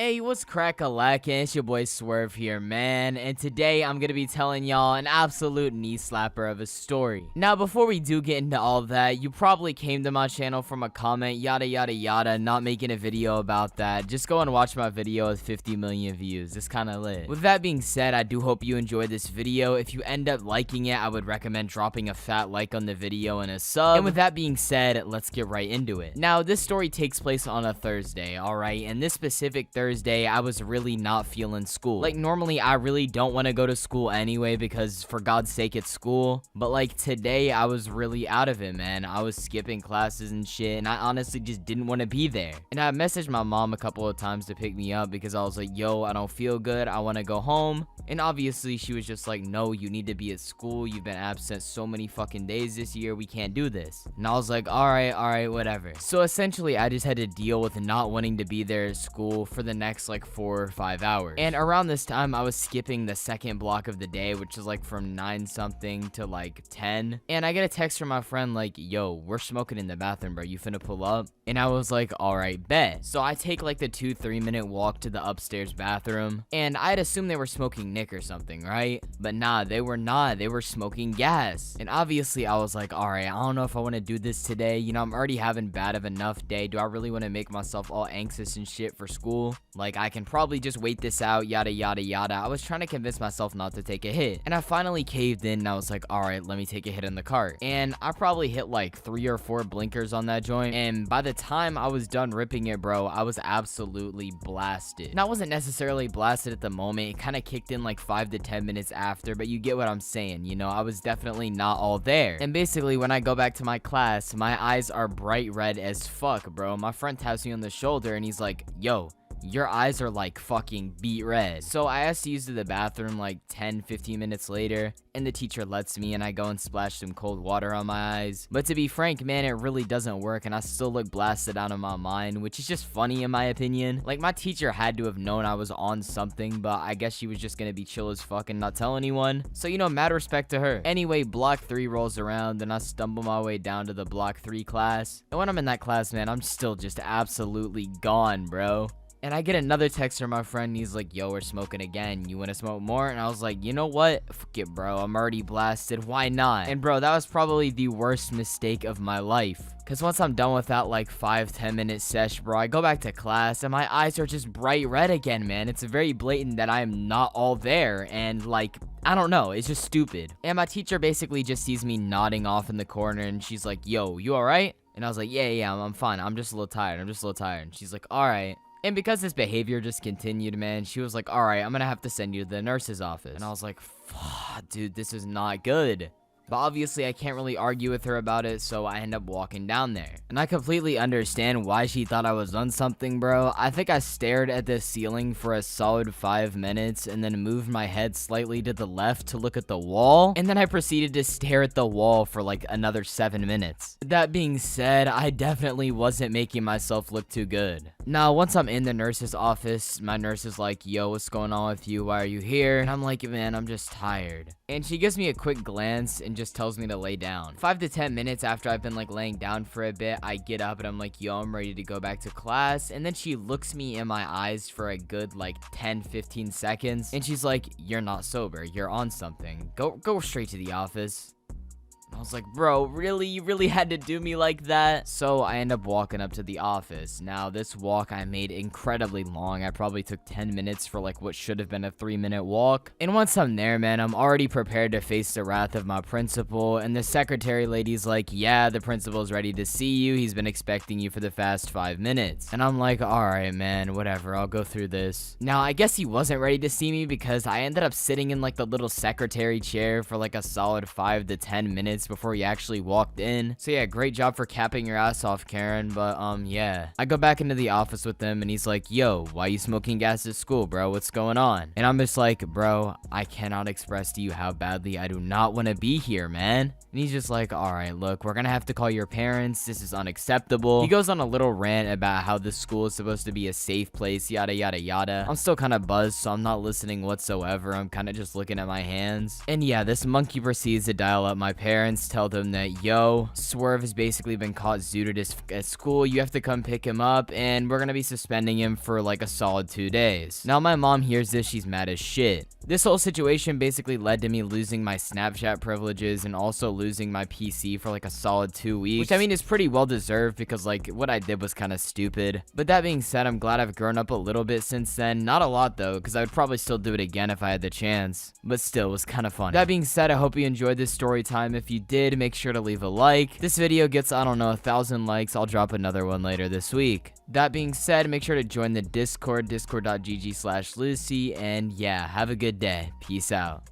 Hey, what's crack-a-lackin'? It's your boy Swerve here, man, and today I'm gonna be telling y'all an absolute knee slapper of a story. Now, before we do get into all of that, you probably came to my channel from a comment, yada yada yada, not making a video about that. Just go and watch my video with 50 million views. It's kinda lit. With that being said, I do hope you enjoyed this video. If you end up liking it, I would recommend dropping a fat like on the video and a sub. And with that being said, let's get right into it. Now, this story takes place on a Thursday, alright? And this specific Thursday, I was really not feeling school. Like, normally I really don't want to go to school anyway because for God's sake it's school, but like today I was really out of it, man. I was skipping classes and shit, and I honestly just didn't want to be there. And I messaged my mom a couple of times to pick me up because I was like, yo, I don't feel good, I want to go home. And obviously she was just like, no, you need to be at school, you've been absent so many fucking days this year, we can't do this. And I was like, alright, whatever. So essentially I just had to deal with not wanting to be there at school for the next like 4 or 5 hours. And around this time I was skipping the second block of the day, which is like from 9 something to like 10, and I get a text from my friend like, yo, we're smoking in the bathroom, bro, you finna pull up? And I was like, alright, bet. So I take like the 2-3 minute walk to the upstairs bathroom, and I'd assume they were smoking Nick or something, right? But nah, they were not. They were smoking gas. And obviously I was like, alright, I don't know if I want to do this today. You know, I'm already having bad of enough day. Do I really want to make myself all anxious and shit for school? Like, I can probably just wait this out, yada yada yada. I was trying to convince myself not to take a hit, and I finally caved in, and I was like, alright, let me take a hit in the cart. And I probably hit like 3 or 4 blinkers on that joint, and by the time I was done ripping it, bro, I was absolutely blasted. And I wasn't necessarily blasted at the moment. It kind of kicked in like 5 to 10 minutes after, but you get what I'm saying, you know? I was definitely not all there. And basically when I go back to my class, my eyes are bright red as fuck, bro. My friend taps me on the shoulder and he's like, yo, your eyes are like fucking beet red. So I asked to use the bathroom like 10-15 minutes later, and the teacher lets me, and I go and splash some cold water on my eyes. But to be frank, man, it really doesn't work, and I still look blasted out of my mind, which is just funny in my opinion. Like, my teacher had to have known I was on something, but I guess she was just gonna be chill as fuck and not tell anyone. So, you know, mad respect to her. Anyway, block 3 rolls around, and I stumble my way down to the block 3 class. And when I'm in that class, man, I'm still just absolutely gone, bro. And I get another text from my friend, and he's like, yo, we're smoking again, you wanna smoke more? And I was like, you know what, fuck it, bro, I'm already blasted, why not? And bro, that was probably the worst mistake of my life, because once I'm done with that like 5-10 minute sesh, bro, I go back to class and my eyes are just bright red again, man. It's very blatant that I am not all there, and like, I don't know, it's just stupid. And my teacher basically just sees me nodding off in the corner, and she's like, yo, you alright? And I was like, yeah, I'm fine, I'm just a little tired, And she's like, alright. And because this behavior just continued, man, she was like, alright, I'm gonna have to send you to the nurse's office. And I was like, fuck, dude, this is not good. But obviously I can't really argue with her about it, so I end up walking down there. And I completely understand why she thought I was on something, bro. I think I stared at the ceiling for a solid 5 minutes and then moved my head slightly to the left to look at the wall. And then I proceeded to stare at the wall for like another 7 minutes. That being said, I definitely wasn't making myself look too good. Now, once I'm in the nurse's office, my nurse is like, yo, what's going on with you? Why are you here? And I'm like, man, I'm just tired. And she gives me a quick glance and just tells me to lay down. 5 to 10 minutes after I've been like laying down for a bit, I get up and I'm like, yo, I'm ready to go back to class. And then she looks me in my eyes for a good like 10-15 seconds, and she's like, you're not sober, you're on something, go straight to the office. I was like, bro, really? You really had to do me like that? So I end up walking up to the office. Now, this walk I made incredibly long. I probably took 10 minutes for like what should have been a 3-minute walk. And once I'm there, man, I'm already prepared to face the wrath of my principal. And the secretary lady's like, yeah, the principal's ready to see you. He's been expecting you for the past 5 minutes. And I'm like, alright, man, whatever, I'll go through this. Now, I guess he wasn't ready to see me because I ended up sitting in like the little secretary chair for like a solid 5 to 10 minutes before he actually walked in. So yeah, great job for capping your ass off, Karen. But yeah, I go back into the office with him and he's like, yo, why you smoking gas at school, bro? What's going on? And I'm just like, bro, I cannot express to you how badly I do not want to be here, man. And he's just like, alright, look, we're gonna have to call your parents, this is unacceptable. He goes on a little rant about how this school is supposed to be a safe place, yada yada yada. I'm still kind of buzzed, so I'm not listening whatsoever. I'm kind of just looking at my hands. And yeah, this monkey proceeds to dial up my parents. parents tell them that, yo, Swerve has basically been caught zooted at school. You have to come pick him up, and we're gonna be suspending him for like a solid 2 days. Now my mom hears this, she's mad as shit. This whole situation basically led to me losing my Snapchat privileges and also losing my PC for like a solid 2 weeks, which I mean is pretty well deserved because like what I did was kind of stupid. But that being said, I'm glad I've grown up a little bit since then. Not a lot though, because I would probably still do it again if I had the chance, but still it was kind of fun. That being said, I hope you enjoyed this story time. If you did, make sure to leave a like. This video gets, I don't know, 1,000 likes, I'll drop another one later this week. That being said, make sure to join the Discord, discord.gg/Lucy, and yeah, have a good day. Peace out.